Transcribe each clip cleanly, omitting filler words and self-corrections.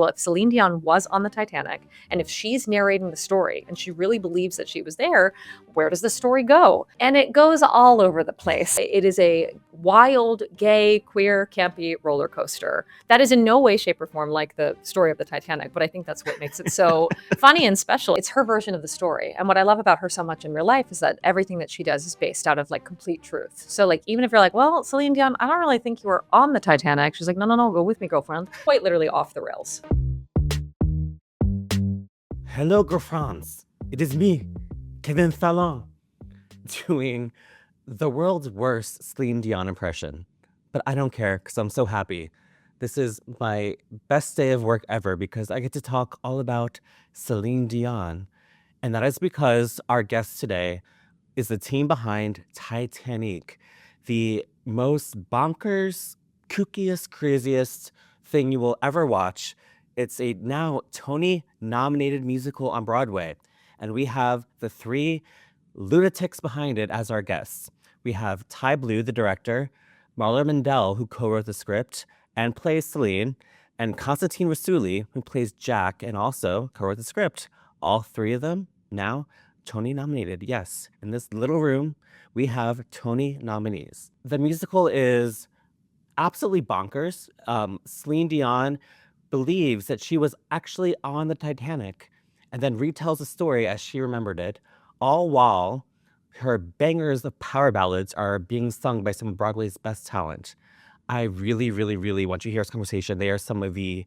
well, if Céline Dion was on the Titanic, and if she's narrating the story, and she really believes that she was there, where does the story go? And it goes all over the place. It is a wild, gay, queer, campy roller coaster that is in no way, shape, or form like the story of the Titanic, but I think that's what makes it so funny and special. It's her version of the story. And what I love about her so much in real life is that everything that she does is based out of like complete truth. So like, even if you're like, well, Céline Dion, I don't really think you were on the Titanic. She's like, no, go with me, girlfriend. Quite literally off the rails. Hello, girlfriends. It is me, Kevin Fallon, doing the world's worst Céline Dion impression. But I don't care because I'm so happy. This is my best day of work ever because I get to talk all about Céline Dion. And that is because our guest today is the team behind Titanique, the most bonkers, kookiest, craziest thing you will ever watch. It's a now Tony-nominated musical on Broadway. And we have the three lunatics behind it as our guests. We have Tye Blue, the director, Marla Mindelle, who co-wrote the script and plays Céline, and Constantine Rousouli, who plays Jack and also co-wrote the script. All three of them now Tony nominated. Yes, in this little room, we have Tony nominees. The musical is absolutely bonkers. Céline Dion believes that she was actually on the Titanic and then retells the story as she remembered it, all while her bangers of power ballads are being sung by some of Broadway's best talent. I really, really, really want you to hear this conversation. They are some of the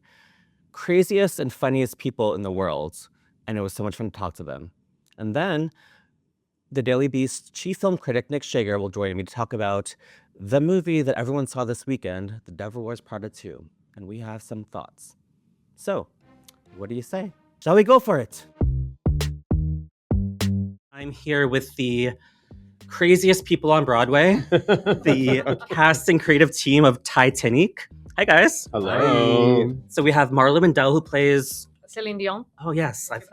craziest and funniest people in the world, and it was so much fun to talk to them. And then the Daily Beast chief film critic Nick Schager will join me to talk about the movie that everyone saw this weekend, The Devil Wears Prada 2, and we have some thoughts. So, what do you say? Shall we go for it? I'm here with the craziest people on Broadway, the cast and creative team of Titanique. Hi, guys. Hello. Hi. So we have Marla Mindelle, who plays Céline Dion. Oh, yes. I've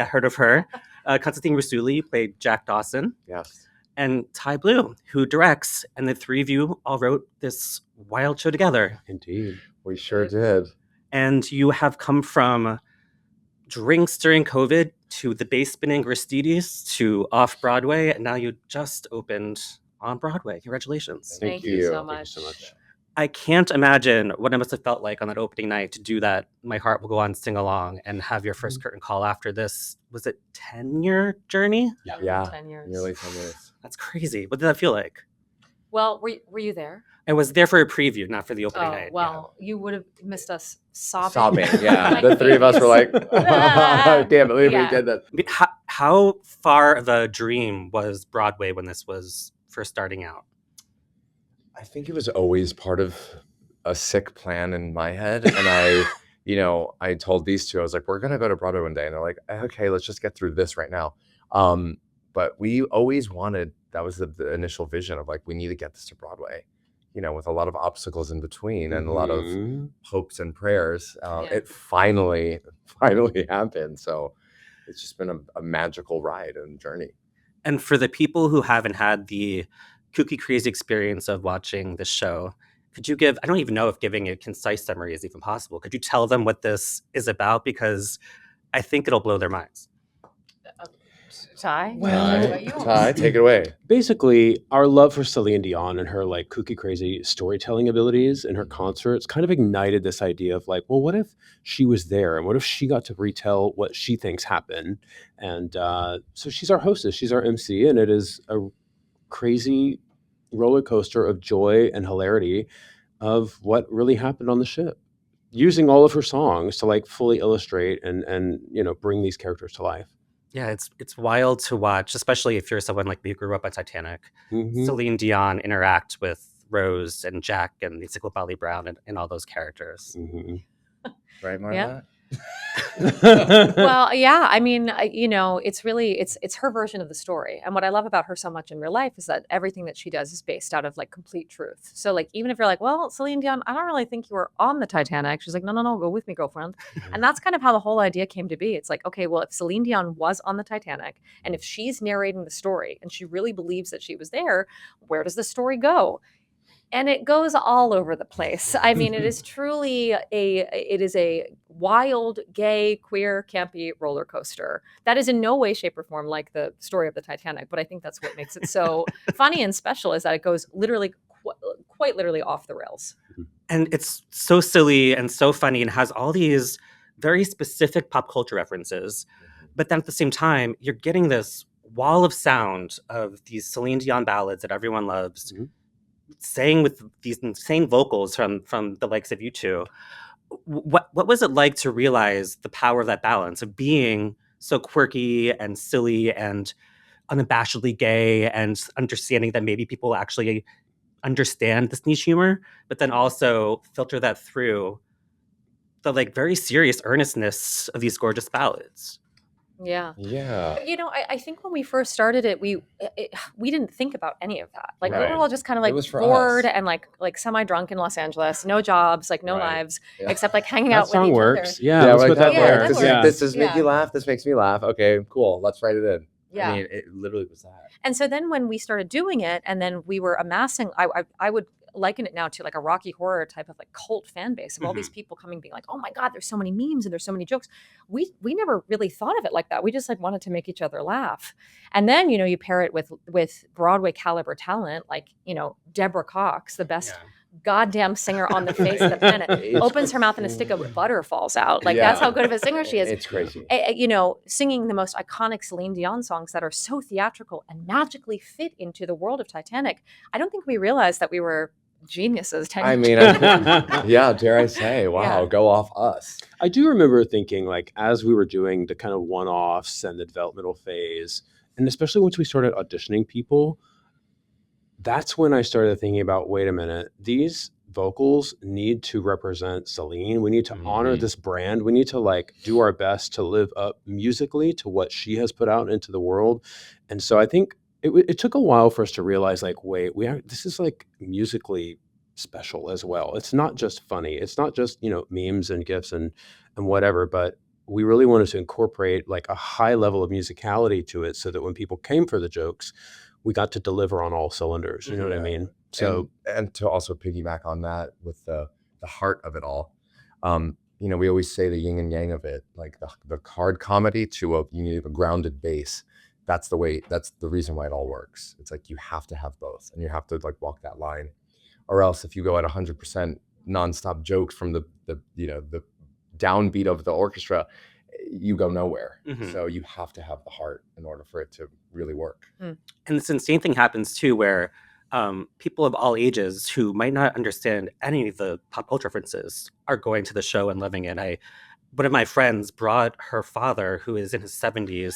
heard of her. Constantine Rousouli played Jack Dawson. Yes. And Tye Blue, who directs. And the three of you all wrote this wild show together. Indeed. We sure did. And you have come from drinks during COVID to the bass spinning Aristides to off Broadway. And now you just opened on Broadway. Congratulations. Thank you so much. Thank you so much. I can't imagine what it must have felt like on that opening night to do that. My Heart Will Go On, sing along, and have your first curtain call after this. Was it 10-year journey? Yeah. 10 years. Nearly 10 years. That's crazy. What did that feel like? Well, were you there? I was there for a preview, not for the opening night. Well, you would have missed us sobbing. Sobbing, yeah. Like The three of us were like, babies. damn it, we Yeah. did that. I mean, how far of a dream was Broadway when this was first starting out? I think it was always part of a sick plan in my head. And I told these two, I was like, we're going to go to Broadway one day. And they're like, okay, let's just get through this right now. But we always wanted, that was the initial vision of like, we need to get this to Broadway, with a lot of obstacles in between and a lot of hopes and prayers. It finally happened. So it's just been a magical ride and journey. And for the people who haven't had the kooky, crazy experience of watching the show, could you give, I don't even know if giving a concise summary is even possible. Could you tell them what this is about? Because I think it'll blow their minds. Tye? Tye, take it away. Basically, our love for Céline Dion and her like kooky, crazy storytelling abilities in her concerts kind of ignited this idea of like, well, what if she was there? And what if she got to retell what she thinks happened? And so she's our hostess, she's our MC, and it is a crazy roller coaster of joy and hilarity of what really happened on the ship, using all of her songs to like fully illustrate and bring these characters to life. Yeah, it's wild to watch, especially if you're someone like me who grew up on Titanic. Mhm. Celine Dion interact with Rose and Jack and the Bali Brown and all those characters. Mhm. Right, Marla? Yeah. Well, yeah, I mean, it's really, it's her version of the story. And what I love about her so much in real life is that everything that she does is based out of like complete truth. So like, even if you're like, well, Céline Dion, I don't really think you were on the Titanic. She's like, no, go with me, girlfriend. And that's kind of how the whole idea came to be. It's like, okay, well, if Céline Dion was on the Titanic, and if she's narrating the story, and she really believes that she was there, where does the story go? and it goes all over the place. I mean, it is truly a wild, gay, queer, campy roller coaster that is in no way, shape, or form like the story of the Titanic. But I think that's what makes it so funny and special, is that it goes literally, quite literally off the rails. And it's so silly and so funny and has all these very specific pop culture references. But then at the same time, you're getting this wall of sound of these Céline Dion ballads that everyone loves, sang with these insane vocals from the likes of you two. What was it like to realize the power of that balance of being so quirky and silly and unabashedly gay, and understanding that maybe people actually understand this niche humor, but then also filter that through the like very serious earnestness of these gorgeous ballads? Yeah. Yeah. You know, I think when we first started it, we didn't think about any of that. Like we Right. were all just kind of It like was for bored us. and like semi-drunk in Los Angeles, no jobs, like no Right. lives, Yeah. except like hanging That out with song each works. other. Yeah, let's like, put that Yeah, there. that This, works. Yeah. this does make Yeah. you laugh. This makes me laugh. Okay, cool. Let's write it in. Yeah. I mean, it literally was that. And so then when we started doing it, and then we were amassing, I would liken it now to like a Rocky Horror type of like cult fan base of all these people coming, being like, oh my God, there's so many memes and there's so many jokes. We never really thought of it like that. We just like wanted to make each other laugh. And then, you know, you pair it with Broadway caliber talent, like, you know, Deborah Cox, the best goddamn singer on the face of the planet, It's opens her mouth and a stick of butter falls out. Like that's Yeah. how good of a singer she is. It's crazy. You know, singing the most iconic Celine Dion songs that are so theatrical and magically fit into the world of Titanic. I don't think we realized that we were geniuses. 10 I years mean, ago. yeah, dare I say, wow, Yeah. go off us. I do remember thinking, like, as we were doing the kind of one-offs and the developmental phase, and especially once we started auditioning people, that's when I started thinking about, wait a minute, these vocals need to represent Celine. We need to honor Mhm. this brand. We need to like do our best to live up musically to what she has put out into the world. And so I think it took a while for us to realize, like, wait, this is like musically special as well. It's not just funny. It's not just, you know, memes and gifs and whatever, but we really wanted to incorporate like a high level of musicality to it so that when people came for the jokes, we got to deliver on all cylinders. You know what I mean? So and to also piggyback on that with the heart of it all, you know, we always say the yin and yang of it, like the hard comedy to a grounded bass. That's the reason why it all works. It's like you have to have both, and you have to like walk that line, or else if you go at 100% nonstop jokes from the downbeat of the orchestra, you go nowhere. Mhm. So you have to have the heart in order for it to really work. And this insane thing happens too, where people of all ages who might not understand any of the pop culture references are going to the show and loving it. One of my friends brought her father, who is in his 70s,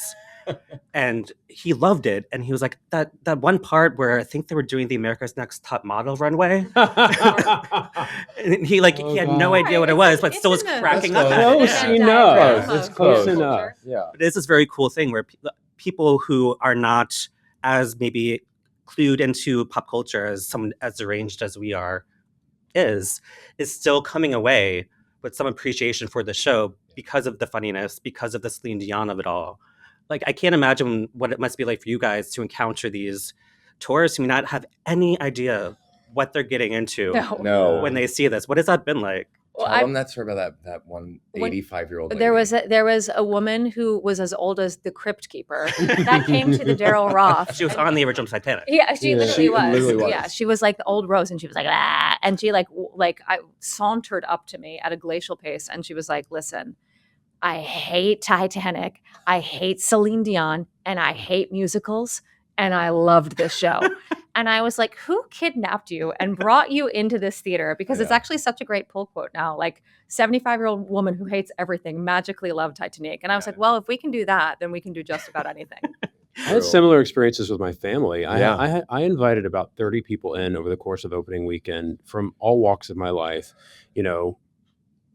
and he loved it. And he was like, that one part where I think they were doing the America's Next Top Model runway. And he had no idea what it was, but still was cracking up at it. Close Yeah. enough. Close. It's close enough. Yeah. But it's this very cool thing where people who are not as maybe clued into pop culture as someone as deranged as we are is still coming away with some appreciation for the show because of the funniness, because of the Celine Dion of it all. Like, I can't imagine what it must be like for you guys to encounter these tourists who may not have any idea what they're getting into No. when they see this. What has that been like? Well, Tell them that story about that one When- 85-year-old lady. there was a woman who was as old as the Crypt Keeper that came to the Daryl Roth. She was on the original Titanic. Yeah, she Yeah. literally She was. literally was. Yeah, she was like the old Rose, and she was like, ah, and she like I sauntered up to me at a glacial pace, and she was like, listen, I hate Titanic, I hate Celine Dion, and I hate musicals, and I loved this show. And I was like, who kidnapped you and brought you into this theater? Because it's Yeah. actually such a great pull quote now. Like, 75-year-old woman who hates everything magically loved Titanique. And I was like, well, if we can do that, then we can do just about anything. I had similar experiences with my family. Yeah. I invited about 30 people in over the course of opening weekend from all walks of my life, you know,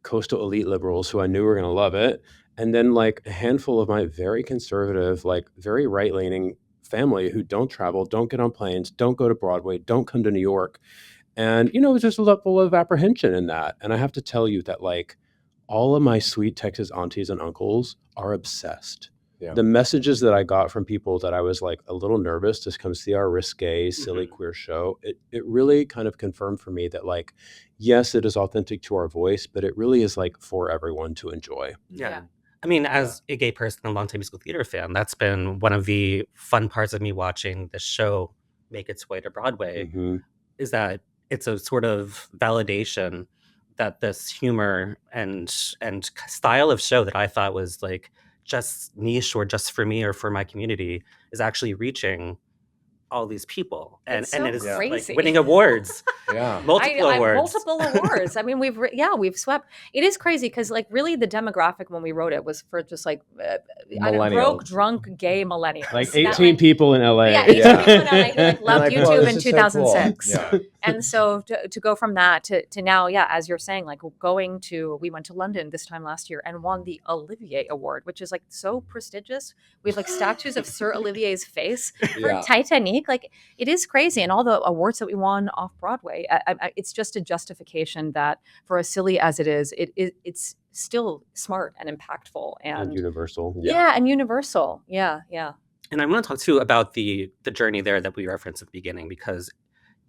coastal elite liberals who I knew were going to love it. And then like a handful of my very conservative, like very right-leaning family who don't travel, don't get on planes, don't go to Broadway, don't come to New York. And, you know, there's a level of apprehension in that. And I have to tell you that like all of my sweet Texas aunties and uncles are obsessed. Yeah. the messages that I got from people that I was like a little nervous to come see our risque, silly queer show, it really kind of confirmed for me that like, yes, it is authentic to our voice, but it really is like for everyone to enjoy. Yeah. I mean, as a gay person and a longtime musical theater fan, that's been one of the fun parts of me watching the show make its way to Broadway, is that it's a sort of validation that this humor and style of show that I thought was like just niche or just for me or for my community is actually reaching all these people, and It's so it is like crazy. winning awards, Yeah. multiple awards. Multiple awards. I mean, we've swept. It is crazy because like really the demographic when we wrote it was for just like broke, Millennials. drunk, gay millennials. Like That 18 people in LA. Yeah, 18 Yeah. people in LA who like loved Like, whoa, YouTube this in is so cool. 2006. Yeah. And so to go from that to now, yeah, as you're saying, like we went to London this time last year and won the Olivier Award, which is like so prestigious. We have like statues of Sir Olivier's face for Yeah. Titanique. Like it is crazy. And all the awards that we won off Broadway, it's just a justification that for as silly as it is, it's still smart and impactful And universal. yeah, and universal. Yeah. And I want to talk too about the journey there that we referenced at the beginning, because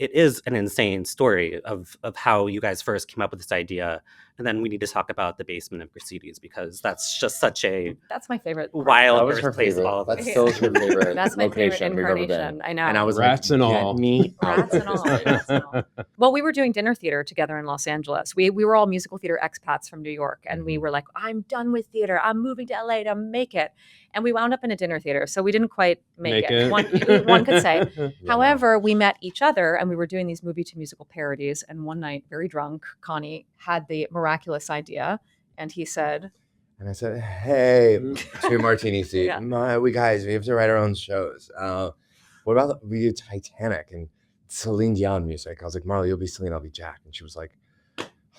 it is an insane story of how you guys first came up with this idea. And then we need to talk about the basement of Grisedes, because that's just such a That's my favorite part. wild That was her birthplace of favorite. all of That us. still is her favorite That's my favorite location we've ever incarnation. been. I know. And I was Rats like, and get all. me out Rats of and all. this place. Rats and all. Well, we were doing dinner theater together in Los Angeles. We were all musical theater expats from New York, and we were like, I'm done with theater. I'm moving to LA to make it. And we wound up in a dinner theater, so we didn't quite make it. One could say. Yeah. However, we met each other, and we were doing these movie to musical parodies. And one night, very drunk, Connie had the miraculous idea, and he said, And I said, hey, to Martini seat, Yeah. we have to write our own shows. What about we do Titanic and Céline Dion music? I was like, Marla, you'll be Céline, I'll be Jack. And she was like,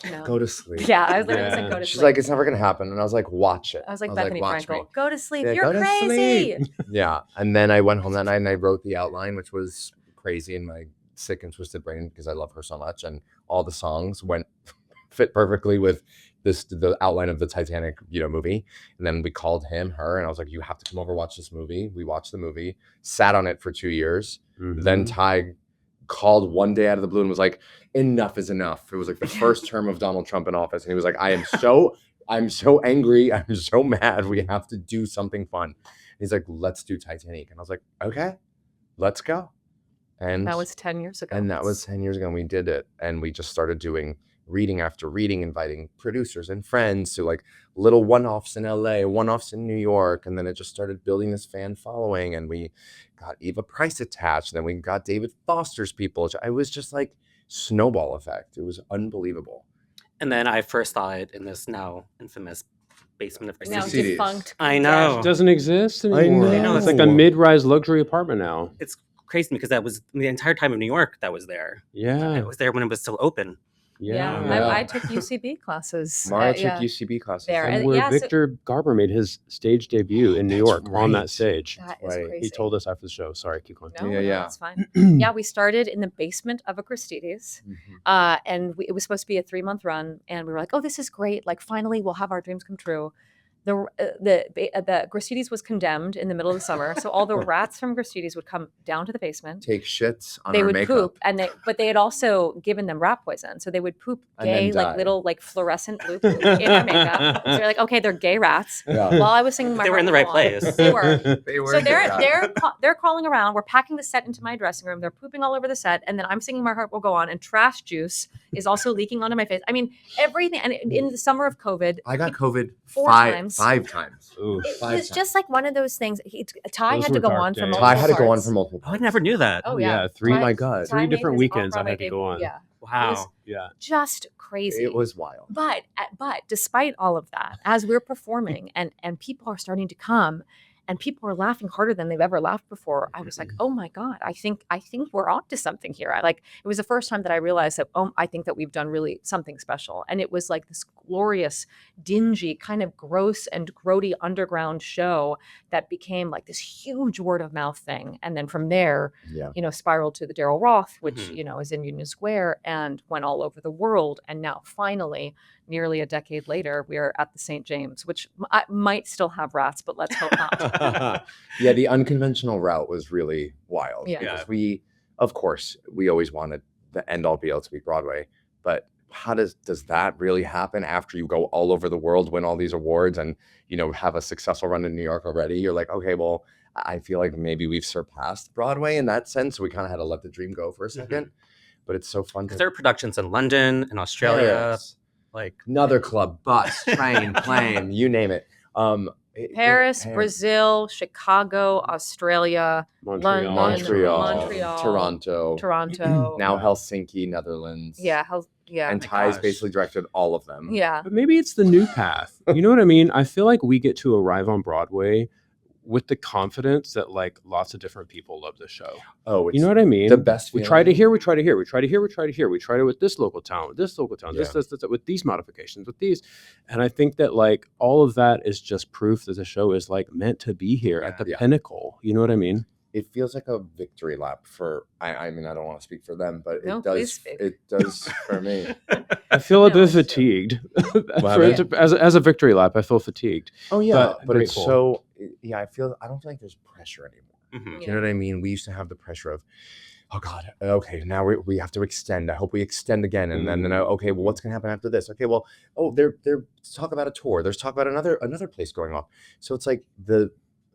No. go to sleep. Yeah, I was literally Yeah. saying, go to She's sleep. like, it's never going to happen. And I was like, watch it. I was like, Bethany watch Frankel, me. go to sleep. Yeah, You're go to crazy. sleep. Yeah. And then I went home that night and I wrote the outline, which was crazy in my sick and twisted brain because I love her so much. And all the songs fit perfectly with the outline of the Titanic, movie. And then we called her, and I was like, you have to come over, watch this movie. We watched the movie, sat on it for 2 years. Then Tye called one day out of the blue and was like, enough is enough. It was like the first term of Donald Trump in office. And he was like, I'm so angry. I'm so mad. We have to do something fun. And he's like, let's do Titanic. And I was like, okay, let's go. And That was 10 years ago. And that was 10 years ago. And we did it. And we just started doing reading after reading, inviting producers and friends to like little one-offs in LA, one-offs in New York. And then it just started building this fan following. And we got Eva Price attached. Then we got David Foster's people. It was just like snowball effect. It was unbelievable. And then I first saw it in this now infamous basement of now Grisedes. defunct. I know. It doesn't exist anymore. I know. It's like a mid-rise luxury apartment now. It's crazy because that was the entire time of New York that was there. Yeah. It was there when it was still open. Yeah. Yeah. I took UCB classes. Mara took yeah. UCB classes. There. And And where yeah, so- Victor Garber made his stage debut in New That's York on that right. stage. That is Right. crazy. He told us after the show. Sorry, keep going. No, Yeah. that's fine. Yeah, we started in the basement of a Grisedes, and it was supposed to be a 3-month run, and we were like, "Oh, this is great! Like, finally, we'll have our dreams come true." The Grisedes was condemned in the middle of the summer, so all the rats from Grisedes would come down to the basement. Take shits on They our would makeup. poop, but they had also given them rat poison, so they would poop And then gay, like die. little, like fluorescent blue poop in their makeup. So you're like, okay, they're gay rats. Yeah. While I was singing, my They were heart in the will right go on. place. They were. They were So good. they're crawling around. We're packing the set into my dressing room. They're pooping all over the set, and then I'm singing "My Heart Will Go On," and trash juice is also leaking onto my face. I mean, everything. And in the summer of COVID, I got COVID 4 five times. times. Ooh. it 5 was times. just like one of those things. Tye Those had were to go dark on for days. multiple Tye had to go on parts. for multiple. Oh, I never knew that. Oh Yeah, yeah, three- Oh my God. Three Tye made different his weekends I off-Broadway had to go on. debut. Yeah, Wow. It was Yeah. just crazy. It was wild. But despite all of that, as we're performing and people are starting to come and people are laughing harder than they've ever laughed before, I was like, oh my God, I think we're onto something here. It was the first time that I realized that, I think that we've done really something special. And it was like this glorious, dingy, kind of gross and grody underground show that became like this huge word of mouth thing. And then from there, Yeah. spiraled to the Daryl Roth, which, Mhm. is in Union Square and went all over the world. And now finally, nearly a decade later, we are at the St. James, which might still have rats, but let's hope not. Yeah, the unconventional route was really wild. Yeah. Because of course, we always wanted the end all be all to be Broadway, but how does that really happen after you go all over the world, win all these awards, and have a successful run in New York already? You're like, okay, well, I feel like maybe we've surpassed Broadway in that sense. So we kind of had to let the dream go for a second. But it's so fun Because there are productions in London, in Australia, Paris, like another club, bus, train, plane, you name it. Paris, Brazil, Chicago, Australia, London, Montreal, Toronto. Now Helsinki, Netherlands. Yeah, And my Ty's gosh. basically directed all of them. yeah. But maybe it's the new path. You know what I mean? I feel like we get to arrive on Broadway with the confidence that like lots of different people love the show. Oh, it's You know what I mean? the best We feeling. try to here, we try to here, we try to here, we try to here. We try to with this local town, with this local town, Yeah. this, with these modifications, with these. And I think that like all of that is just proof that the show is like meant to be here at the Yeah. pinnacle. You know what I mean? It feels like a victory lap for. I mean, I don't want to speak for them, but No, it please does. speak. It does for me. I feel a No, bit it's true. fatigued. happened? As a victory lap, I feel fatigued. Oh yeah, But but it's grateful. so. Yeah, I don't feel like there's pressure anymore. mhm. You know what I mean? We used to have the pressure of, oh God, okay, now we have to extend. I hope we extend again, and then okay, well, what's gonna happen after this? Okay, well, oh, they're talk about a tour. There's talk about another place going off. So it's like the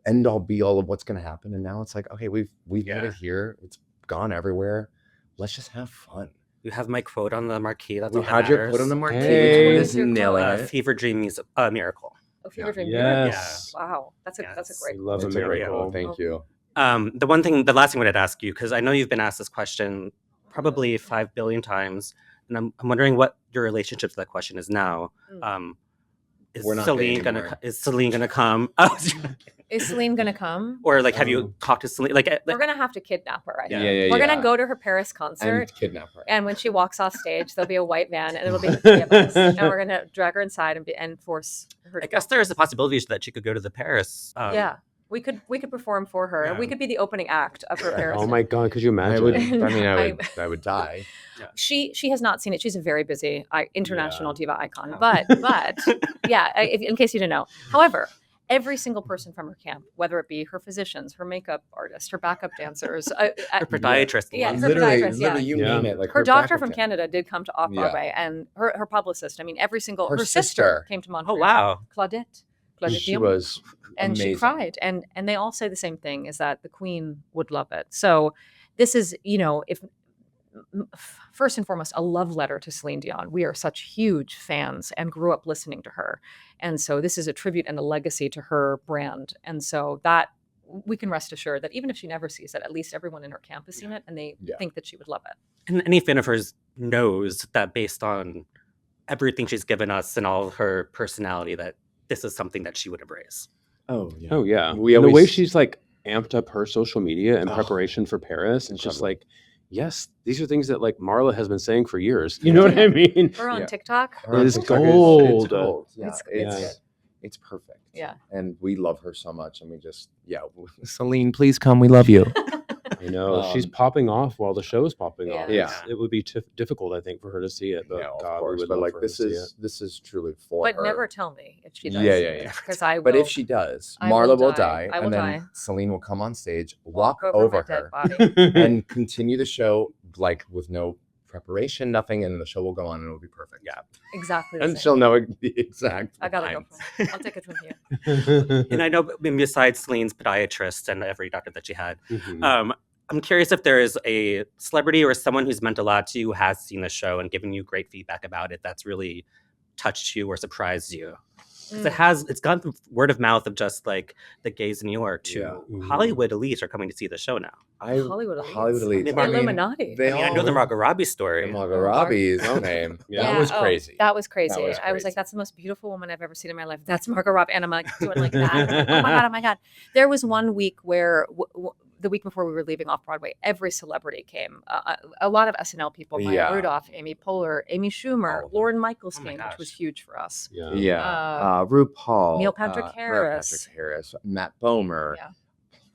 end all be all of what's gonna happen, and now it's like, okay, we've had Yeah. it here. It's gone everywhere. Let's just have fun. You have my quote on the marquee. That's We all that had your matters. quote on the marquee. Hey. Which What is is your nailing quote? it. Fever Dream is miracle. Oh, Fever Yeah. Dream. Yes. Wow. That's a Yes. great We love a It's a great miracle. quote. Thank you. The last thing I wanted to ask you, because I know you've been asked this question probably 5 billion times, and I'm wondering what your relationship to that question is now. Is We're not Celine dating gonna anymore. is Celine gonna come? Oh, Is Céline gonna come? or like have you talked to Celine? Like We're gonna have to kidnap her. I think. Yeah. We're gonna go to her Paris concert. and kidnap her. And when she walks off stage, there'll be a white van, and it'll be the three of us. And we're gonna drag her inside and force her. I guess there is a possibility that she could go to the Paris. Yeah, we could perform for her. Yeah. We could be the opening act of her Paris. Oh my God, could you I imagine? would. I- I would die. She has not seen it. She's a very busy international diva icon. Oh. But yeah, in case you didn't know. However, every single person from her camp, whether it be her physicians, her makeup artist, her backup dancers, Her podiatrist. Yeah, loves her it. podiatrist, yeah. you Yeah. name it. Like her doctor backup from dan- Canada did come to Off Broadway, and her publicist. I mean, every single Her her sister sister. came to Oh Montreal. wow. Claudette She Dion. was And amazing. she cried, and they all say the same thing: is that the Queen would love it. So this is, if first and foremost, a love letter to Céline Dion. We are such huge fans and grew up listening to her, and so this is a tribute and a legacy to her brand. And so that we can rest assured that even if she never sees it, at least everyone in her camp has seen it, and they Yeah. think that she would love it. And any fan of hers knows that based on everything she's given us and all of her personality, that this is something that she would embrace. Oh yeah. Oh yeah. We And the way always- she's like amped up her social media in Oh, preparation for Paris. It's just incredible. like, yes, these are things that like Marla has been saying for years. You know what I mean? Her on Yeah. TikTok, Her on It is TikTok gold. It's gold. Yeah, It's- it's it's- perfect. Yeah. And we love her so much, and we just Celine, please come. We love you. I know she's Um, popping off while the show is popping Yeah. off. Yeah. It would be difficult, I think, for her to see it. But Yeah, God, of course. we would But love like for her to see it. this is truly for but her. never tell me if she does. Yeah. Because I will. But if she does, I will Marla will die. die, I will and then die. Celine will come on stage, walk over over my dead her, body. and continue the show like with no preparation, nothing, and the show will go on and it will be perfect. Yeah. Exactly. The And same. she'll know the exact. I gotta go. lines. For it. I'll take it from here. And I know besides Celine's podiatrist and every doctor that she had, Mhm. I'm curious if there is a celebrity or someone who's meant a lot to you who has seen the show and given you great feedback about it that's really touched you or surprised you. Because it's gone from word of mouth of just like the gays in New York to Yeah. Mhm. Hollywood elites are coming to see the show now. Hollywood elites. Hollywood elites. The I mean, Illuminati. They I all know the Margot Robbie story. and Margot Robbie's name. Yeah. That was oh, crazy. That was crazy. was I was crazy. like, that's the most beautiful woman I've ever seen in my life. That's Margot Robbie. And I'm like doing like that. I'm like, oh my God. There was one week where the week before we were leaving off Broadway, every celebrity came. A lot of SNL people, Maya Yeah. Rudolph, Amy Poehler, Amy Schumer, All of them. Lauren Michaels Oh my came, which was gosh. huge for us. Yeah. Yeah. RuPaul. Neil Patrick Neil Harris. Patrick Harris. Matt Bomer. Yeah.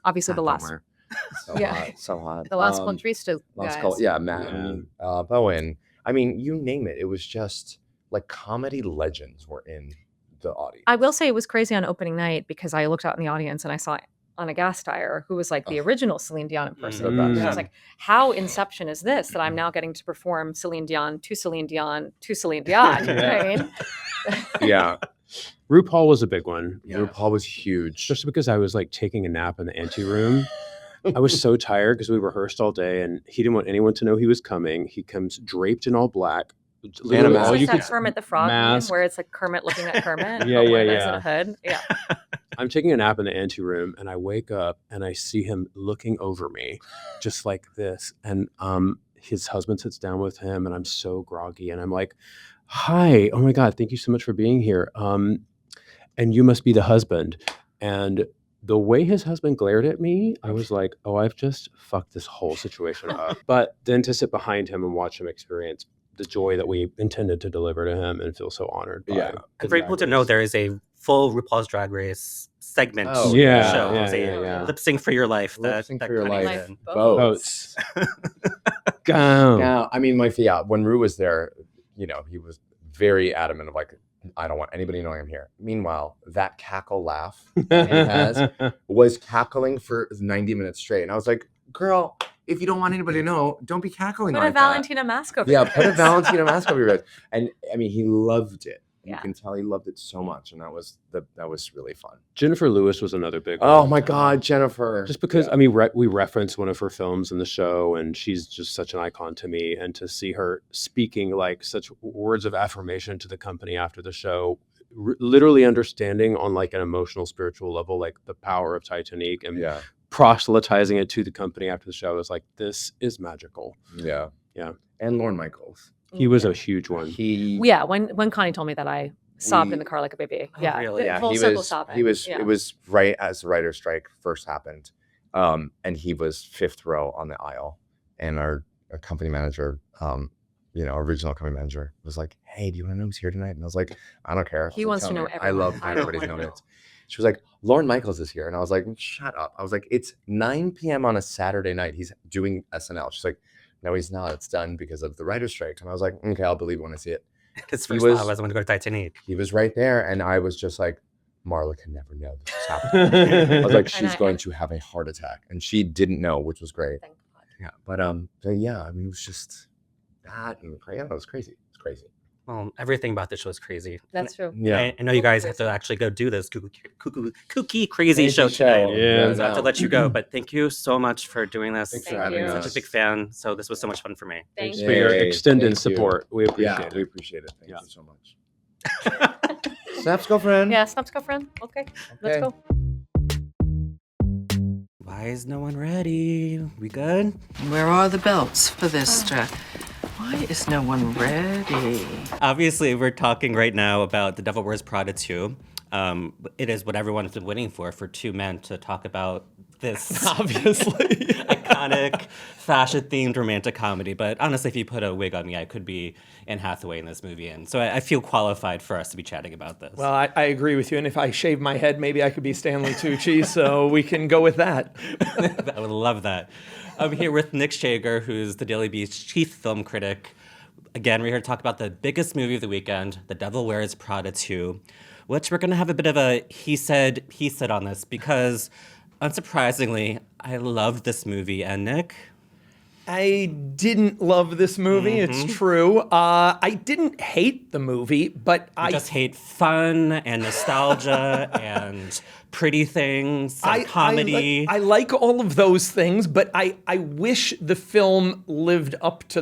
Obviously, the last So Yeah. hot. So hot. the last Contrista Last guys. call. Yeah, Matt. Yeah. I mean, Bowen. I mean, you name it. It was just like comedy legends were in the audience. I will say it was crazy on opening night because I looked out in the audience and I saw Anna Gasteyer, who was like the original Celine Dion impersonator. Mm. And I was like, how Inception is this that I'm now getting to perform Celine Dion to Celine Dion to Celine Dion? You know what I mean? Yeah. RuPaul was a big one. RuPaul was huge. Especially because I was like taking a nap in the anteroom. I was so tired because we rehearsed all day and he didn't want anyone to know he was coming. He comes draped in all black. And a mask. It's like you that could Kermit the Frog meme mask. where it's like Kermit looking at Kermit. Yeah, but yeah, when there's yeah. a hood. Yeah. I'm taking a nap in the anteroom and I wake up and I see him looking over me just like this. And his husband sits down with him and I'm so groggy and I'm like, hi, oh my God, thank you so much for being here. And you must be the husband. And the way his husband glared at me, I was like, oh, I've just fucked this whole situation up. But then to sit behind him and watch him experience the joy that we intended to deliver to him and feel so honored by. Yeah. And for people to know, there is a full RuPaul's Drag Race segment Oh, to yeah, the show. yeah, It's a yeah, yeah. lip sync for your life. Lip sync that for your kinda life. came in. Boats. Go. Yeah, I mean, when Ru was there, you know, he was very adamant of like, I don't want anybody knowing I'm here. Meanwhile, that cackle laugh that he has was cackling for 90 minutes straight. And I was like, girl, if you don't want anybody to know, don't be cackling Put like a that. Valentina mask over Yeah, your put a face. Valentina mask over your head. And I mean, he loved it. You Yeah. can tell he loved it so much. And that was really fun. Jennifer Lewis was another big one. Oh my God, Jennifer. Just because, Yeah. I mean, we referenced one of her films in the show, and she's just such an icon to me. And to see her speaking like such words of affirmation to the company after the show, literally understanding on like an emotional, spiritual level, like the power of Titanique and Yeah. proselytizing it to the company after the show, I was like, this is magical. Yeah. Yeah. And Lorne Michaels. He was a huge one. Yeah, when Connie told me that, I sobbed in We- the car like a baby. Oh, Yeah, really? Yeah, full he circle was. sobbing. He was. Yeah. It was right as the writer's strike first happened, and he was fifth row on the aisle, and our company manager, our original company manager was like, "Hey, do you want to know who's here tonight?" And I was like, "I don't care." He Like, wants tell to know me. I everyone. love I finding don't everybody's wanna know. notes. She was like, "Lorne Michaels is here," and I was like, "Shut up!" I was like, "It's 9 p.m. on a Saturday night. He's doing SNL." She's like, "No, he's not. It's done because of the writer's strike." And I was like, "Okay, I'll believe it when I see it." His He first was- thought was, I want to go to Titanique. He was right there, and I was just like, Marla can never know this is happening. I was like, she's I- going to have a heart attack, and she didn't know, which was great. Thank God. Yeah, but so yeah, I mean, it was just that, and yeah, it was crazy. It's crazy. Well, everything about this show is crazy. That's true. Yeah, I know you guys have to actually go do this kooky crazy show show. tonight. Yeah. So I have to let you go, but thank you so much for doing this. Thanks for I'm having such us. a big fan. So this was so much fun for me. Thank Yeah. For your Yay, extended thank you. support. We appreciate yeah, it. we appreciate it. Thank Yeah. you so much. Snaps, girlfriend. Yeah, Snaps girlfriend. Okay, let's Okay. go. Why is no one ready? We good? Where are the belts for this? Why is no one ready? Obviously, we're talking right now about The Devil Wears Prada 2. It is what everyone's been waiting for two men to talk about this obviously iconic fashion-themed romantic comedy. But honestly, if you put a wig on me, I could be Anne Hathaway in this movie. And so I feel qualified for us to be chatting about this. Well, I agree with you. And if I shave my head, maybe I could be Stanley Tucci. So we can go with that. I would love that. I'm here with Nick Schager, who's the Daily Beast's chief film critic. Again, we're here to talk about the biggest movie of the weekend, The Devil Wears Prada 2, which we're going to have a bit of a he said on this because, unsurprisingly, I loved this movie. And Nick? I didn't love this movie. It's true. I didn't hate the movie, but I just hate fun and nostalgia and pretty things and comedy. I like all of those things, but I wish the film lived up to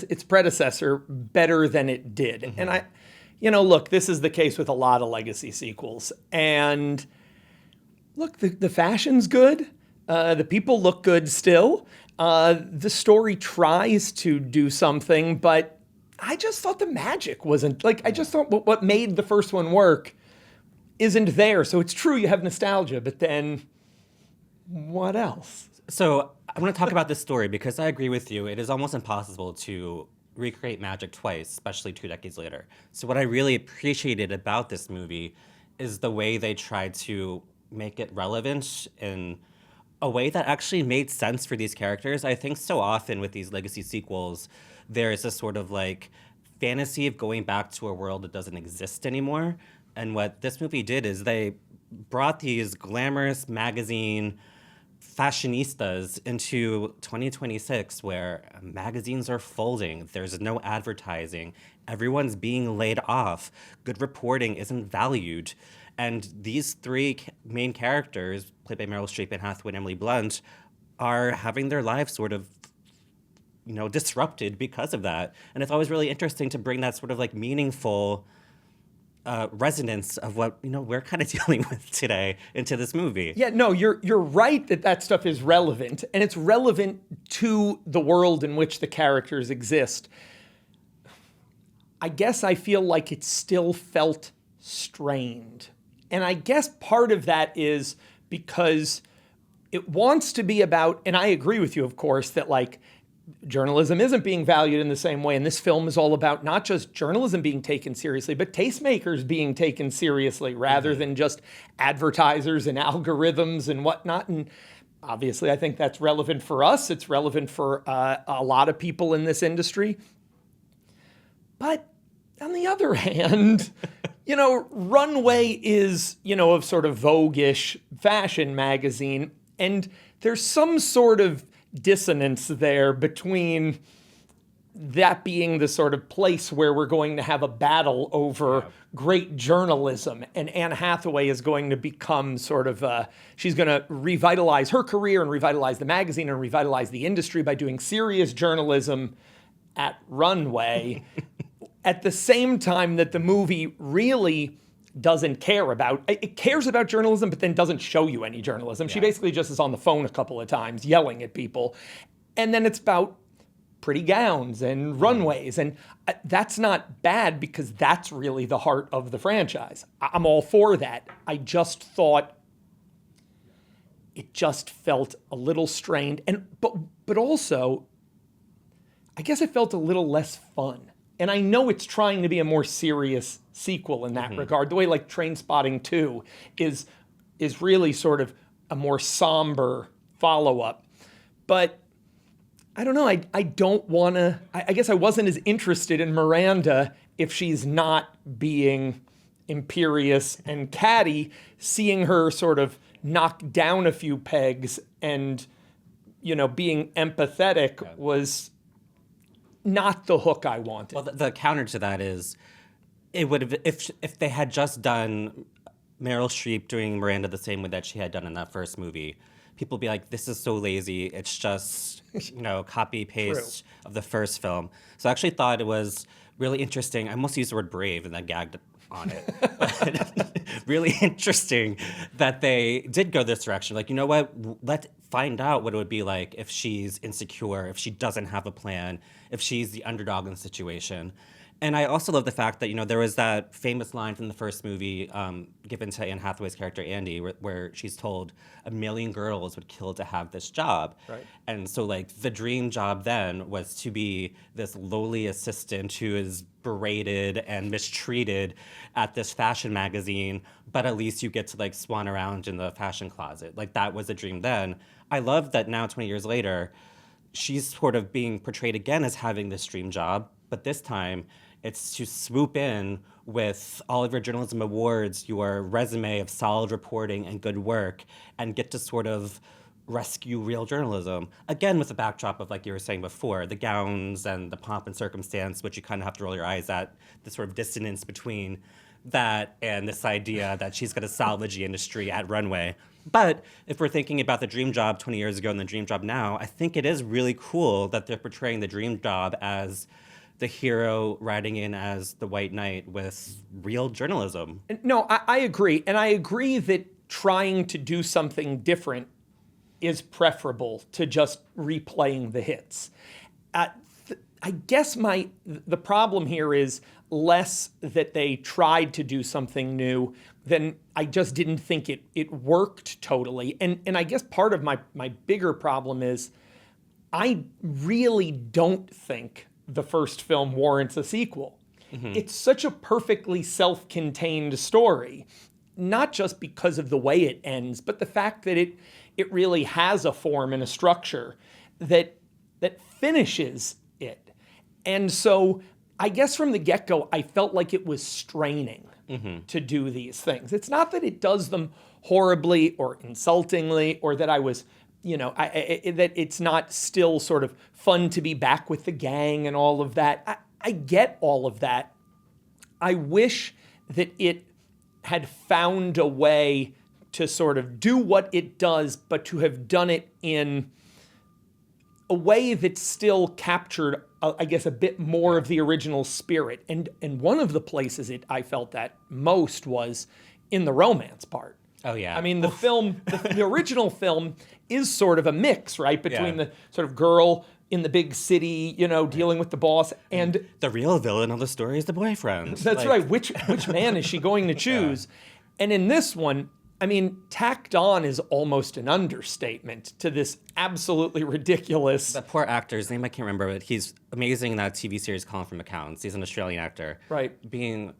its predecessor better than it did. And look, this is the case with a lot of legacy sequels. And look, the fashion's good. The people look good still. The story tries to do something, but I just thought the magic wasn't, I just thought what made the first one work isn't there. So it's true you have nostalgia, but then what else? So I want to talk about this story because I agree with you. It is almost impossible to recreate magic twice, especially 2 decades later. So what I really appreciated about this movie is the way they tried to make it relevant in a way that actually made sense for these characters. I think so often with these legacy sequels, there is this sort of fantasy of going back to a world that doesn't exist anymore. And what this movie did is they brought these glamorous magazine fashionistas into 2026 where magazines are folding, there's no advertising, everyone's being laid off, good reporting isn't valued. And these three main characters, played by Meryl Streep, Anne Hathaway, and Emily Blunt, are having their lives sort of, disrupted because of that. And it's always really interesting to bring that sort of like meaningful resonance of what we're kind of dealing with today into this movie. Yeah, no, you're right that stuff is relevant, and it's relevant to the world in which the characters exist. I guess I feel like it still felt strained. And I guess part of that is because it wants to be about, and I agree with you, of course, that like journalism isn't being valued in the same way. And this film is all about not just journalism being taken seriously, but tastemakers being taken seriously rather than just advertisers and algorithms and whatnot. And obviously, I think that's relevant for us. It's relevant for a lot of people in this industry. But on the other hand, Runway is, a sort of Vogue-ish fashion magazine. And there's some sort of dissonance there between that being the sort of place where we're going to have a battle over great journalism, and Anne Hathaway is going to become sort of, she's going to revitalize her career and revitalize the magazine and revitalize the industry by doing serious journalism at Runway, at the same time that the movie really doesn't care about, it cares about journalism, but then doesn't show you any journalism. She basically just is on the phone a couple of times yelling at people. And then it's about pretty gowns and runways. And that's not bad because that's really the heart of the franchise. I'm all for that. I just thought it just felt a little strained. And but also, I guess it felt a little less fun. And I know it's trying to be a more serious sequel in that regard. The way like Trainspotting 2 is really sort of a more somber follow-up. But I don't know, I don't want to, I guess I wasn't as interested in Miranda if she's not being imperious and catty. Seeing her sort of knock down a few pegs and, being empathetic was not the hook I wanted. Well, the counter to that is, it would have, if they had just done Meryl Streep doing Miranda the same way that she had done in that first movie, people would be like, this is so lazy. It's just, copy paste of the first film. So I actually thought it was really interesting. I almost used the word brave and then gagged on it. But really interesting that they did go this direction. Like, you know what? Let's find out what it would be like if she's insecure, if she doesn't have a plan, if she's the underdog in the situation. And I also love the fact that, there was that famous line from the first movie given to Anne Hathaway's character, Andy, where she's told 1 million girls would kill to have this job. Right. And so, the dream job then was to be this lowly assistant who is berated and mistreated at this fashion magazine, but at least you get to, swan around in the fashion closet. That was a dream then. I love that now, 20 years later, she's sort of being portrayed again as having this dream job, but this time it's to swoop in with all of your journalism awards, your resume of solid reporting and good work, and get to sort of rescue real journalism. Again, with the backdrop of, like you were saying before, the gowns and the pomp and circumstance, which you kind of have to roll your eyes at, the sort of dissonance between that and this idea that she's going to salvage the industry at Runway. But if we're thinking about the dream job 20 years ago and the dream job now, I think it is really cool that they're portraying the dream job as the hero riding in as the white knight with real journalism. No, I agree. And I agree that trying to do something different is preferable to just replaying the hits. I guess the problem here is less that they tried to do something new than I just didn't think it worked totally. And I guess part of my bigger problem is I really don't think the first film warrants a sequel. Mm-hmm. It's such a perfectly self-contained story, not just because of the way it ends, but the fact that it really has a form and a structure that finishes it. And so I guess from the get-go, I felt like it was straining to do these things. It's not that it does them horribly or insultingly, or that I was, that it's not still sort of fun to be back with the gang and all of that. I get all of that. I wish that it had found a way to sort of do what it does, but to have done it in a way that still captured, I guess, a bit more of the original spirit. And one of the places I felt that most was in the romance part. Oh, yeah. I mean, the original film is sort of a mix, right? Between the sort of girl in the big city, dealing with the boss, and the real villain of the story is the boyfriend. That's right. Which man is she going to choose? And in this one, I mean, tacked on is almost an understatement to this absolutely ridiculous. The poor actor's name I can't remember, but he's amazing in that TV series Calling from Accounts. He's an Australian actor. Right. Being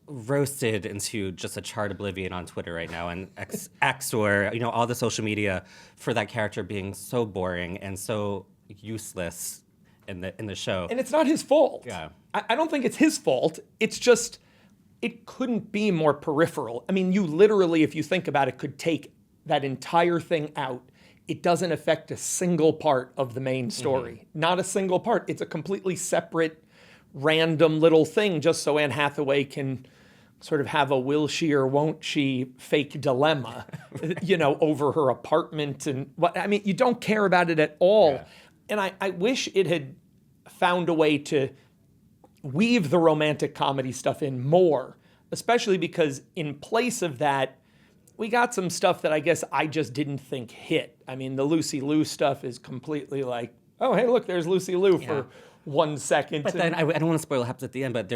roasted into just a charred oblivion on Twitter right now, and X or all the social media for that character being so boring and so useless in the show. And it's not his fault. Yeah. I don't think it's his fault. It's just, it couldn't be more peripheral. I mean, you literally, if you think about it, could take that entire thing out. It doesn't affect a single part of the main story. Not a single part. It's a completely separate, random little thing, just so Anne Hathaway can sort of have a will she or won't she fake dilemma, over her apartment. And what, I mean, you don't care about it at all. Yeah. And I wish it had found a way to weave the romantic comedy stuff in more, especially because in place of that, we got some stuff that I guess I just didn't think hit. I mean, the Lucy Liu stuff is completely like, oh, hey, look, there's Lucy Liu for 1 second. But then I don't want to spoil what happens at the end, but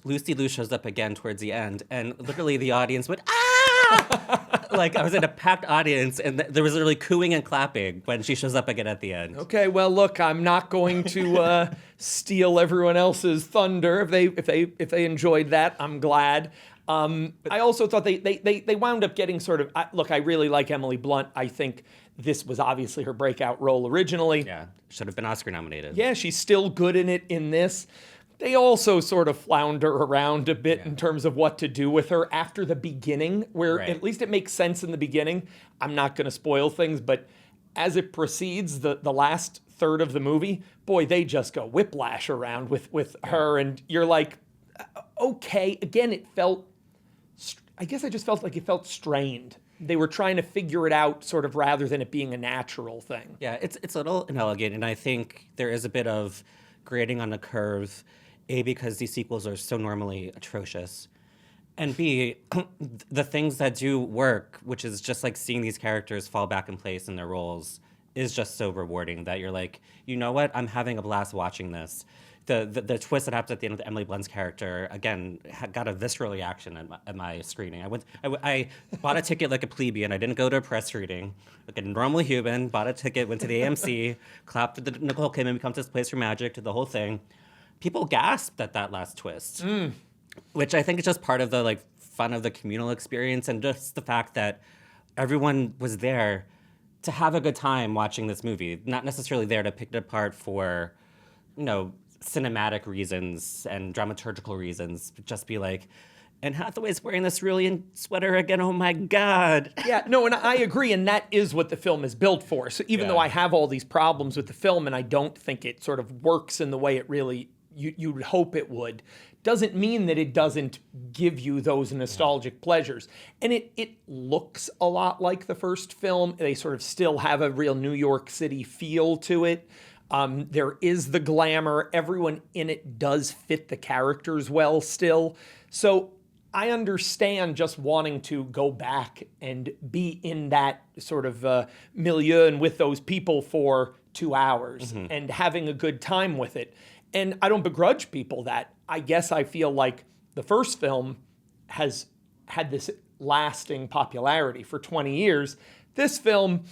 Lucy Liu shows up again towards the end, and literally the audience went, ah! Like, I was in a packed audience, and there was literally cooing and clapping when she shows up again at the end. Okay, well, look, I'm not going to steal everyone else's thunder. If they enjoyed that, I'm glad. I also thought they wound up getting sort of, look, I really like Emily Blunt. I think this was obviously her breakout role originally. Yeah, should have been Oscar nominated. Yeah, she's still good in it in this. They also sort of flounder around a bit in terms of what to do with her after the beginning, where at least it makes sense in the beginning. I'm not going to spoil things, but as it proceeds, the last third of the movie, boy, they just go whiplash around with her, and you're like, okay. Again, I guess I just felt like it felt strained. They were trying to figure it out sort of rather than it being a natural thing. Yeah, it's a little inelegant, and I think there is a bit of grading on the curve, A, because these sequels are so normally atrocious, and B, the things that do work, which is just like seeing these characters fall back in place in their roles, is just so rewarding that you're like, you know what, I'm having a blast watching this. The twist that happens at the end of Emily Blunt's character, again, got a visceral reaction at my screening. I bought a ticket like a plebeian. I didn't go to a press reading. Like a normal human, bought a ticket, went to the AMC, clapped the Nicole Kidman, We Come to This Place for Magic, did the whole thing. People gasped at that last twist, which I think is just part of the fun of the communal experience, and just the fact that everyone was there to have a good time watching this movie, not necessarily there to pick it apart for, cinematic reasons and dramaturgical reasons, just be like, Anne Hathaway's wearing this brilliant sweater again, oh my God. Yeah, no, and I agree, and that is what the film is built for. So even though I have all these problems with the film, and I don't think it sort of works in the way it really, you'd hope it would, doesn't mean that it doesn't give you those nostalgic pleasures. And it looks a lot like the first film. They sort of still have a real New York City feel to it. There is the glamour. Everyone in it does fit the characters well still. So I understand just wanting to go back and be in that sort of milieu and with those people for 2 hours and having a good time with it. And I don't begrudge people that. I guess I feel like the first film has had this lasting popularity for 20 years. This film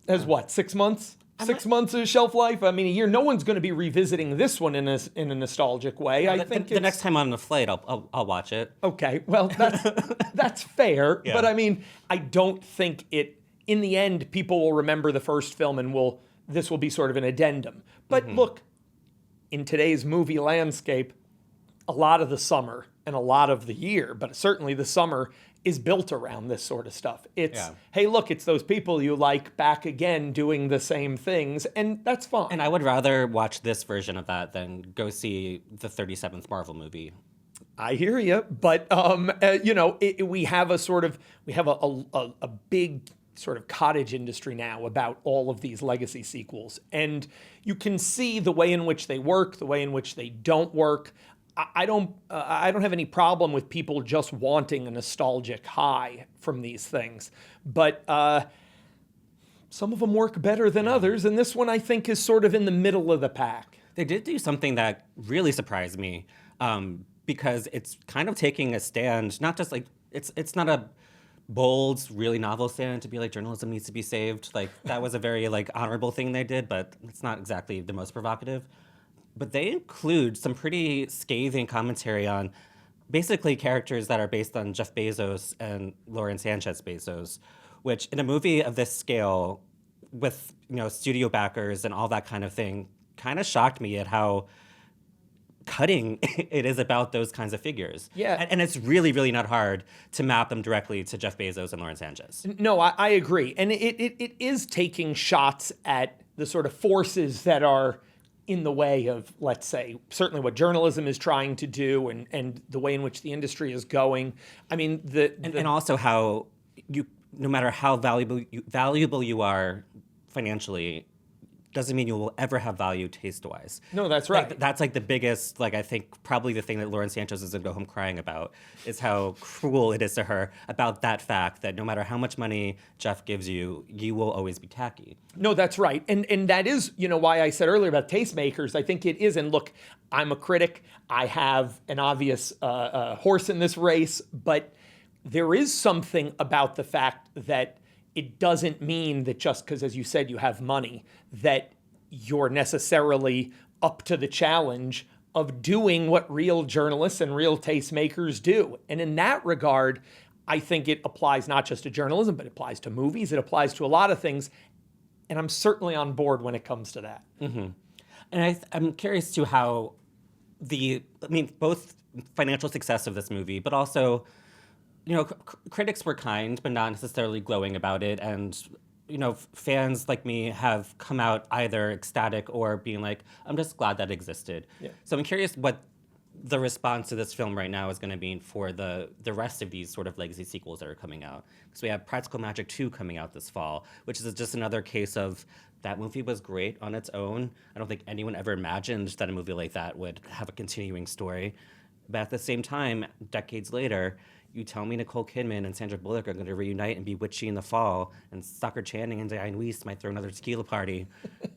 has 6 months? 6 months of shelf life. I mean, a year. No one's going to be revisiting this one in a nostalgic way. I think the next time I'm on the flight, I'll watch it. Okay, well that's fair. Yeah. But I mean, I don't think it. In the end, people will remember the first film, and this will be sort of an addendum. But look, in today's movie landscape, a lot of the summer and a lot of the year, but certainly the summer, is built around this sort of stuff. It's, hey, look, it's those people you like back again doing the same things, and that's fine. And I would rather watch this version of that than go see the 37th Marvel movie. I hear you, but we have a big sort of cottage industry now about all of these legacy sequels, and you can see the way in which they work, the way in which they don't work. I don't have any problem with people just wanting a nostalgic high from these things, but some of them work better than others, and this one I think is sort of in the middle of the pack. They did do something that really surprised me, because it's kind of taking a stand, not just like, it's not a bold, really novel stand to be like, journalism needs to be saved. Like, that was a very like honorable thing they did, but it's not exactly the most provocative. But they include some pretty scathing commentary on basically characters that are based on Jeff Bezos and Lauren Sanchez Bezos, which in a movie of this scale with, studio backers and all that kind of thing, kind of shocked me at how cutting it is about those kinds of figures. Yeah. And it's really, really not hard to map them directly to Jeff Bezos and Lauren Sanchez. No, I agree. And it is taking shots at the sort of forces that are in the way of, let's say, certainly what journalism is trying to do and the way in which the industry is going. I mean, and also how you, no matter how valuable you are financially, doesn't mean you will ever have value taste-wise. No, that's right. Like, that's like the biggest, like, I think probably the thing that Lauren Sanchez is going to go home crying about is how cruel it is to her about that fact that no matter how much money Jeff gives you, you will always be tacky. No, that's right. And that is, why I said earlier about tastemakers. I think it is. And look, I'm a critic. I have an obvious horse in this race, but there is something about the fact that it doesn't mean that just because, as you said, you have money, that you're necessarily up to the challenge of doing what real journalists and real tastemakers do. And in that regard, I think it applies not just to journalism, but it applies to movies. It applies to a lot of things. And I'm certainly on board when it comes to that. Mm-hmm. And I'm curious to how both financial success of this movie, but also, critics were kind, but not necessarily glowing about it. And, fans like me have come out either ecstatic or being like, I'm just glad that existed. Yeah. So I'm curious what the response to this film right now is going to be for the rest of these sort of legacy sequels that are coming out. Because we have Practical Magic 2 coming out this fall, which is just another case of that movie was great on its own. I don't think anyone ever imagined that a movie like that would have a continuing story. But at the same time, decades later, you tell me Nicole Kidman and Sandra Bullock are going to reunite and be witchy in the fall, and Stockard Channing and Diane Weiss might throw another tequila party.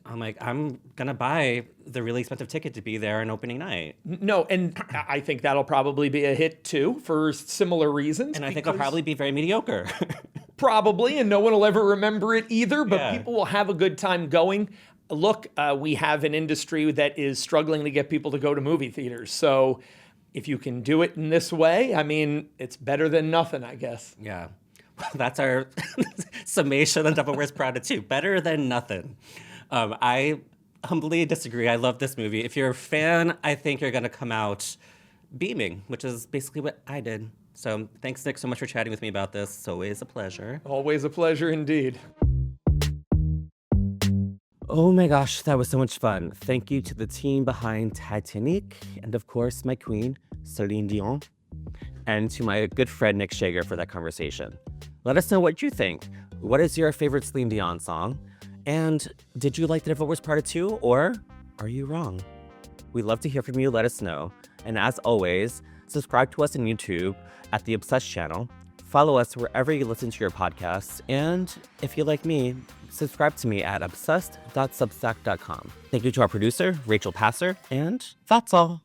I'm like, I'm going to buy the really expensive ticket to be there on opening night. No, and I think that'll probably be a hit, too, for similar reasons. And I think it'll probably be very mediocre. Probably, and no one will ever remember it either, but Yeah. people will have a good time going. Look, we have an industry that is struggling to get people to go to movie theaters, so if you can do it in this way, I mean, it's better than nothing, I guess. Yeah. That's our summation on Devil Wears Prada 2. Better than nothing. I humbly disagree. I love this movie. If you're a fan, I think you're going to come out beaming, which is basically what I did. So thanks, Nick, so much for chatting with me about this. It's always a pleasure. Always a pleasure indeed. Oh my gosh, that was so much fun. Thank you to the team behind Titanique, and of course, my queen, Céline Dion, and to my good friend Nick Schager for that conversation. Let us know what you think. What is your favorite Céline Dion song? And did you like The Devil Wears Prada 2, or are you wrong? We'd love to hear from you. Let us know. And as always, subscribe to us on YouTube at the Obsessed channel. Follow us wherever you listen to your podcasts. And if you like me, subscribe to me at obsessed.substack.com. Thank you to our producer, Rachel Passer. And that's all.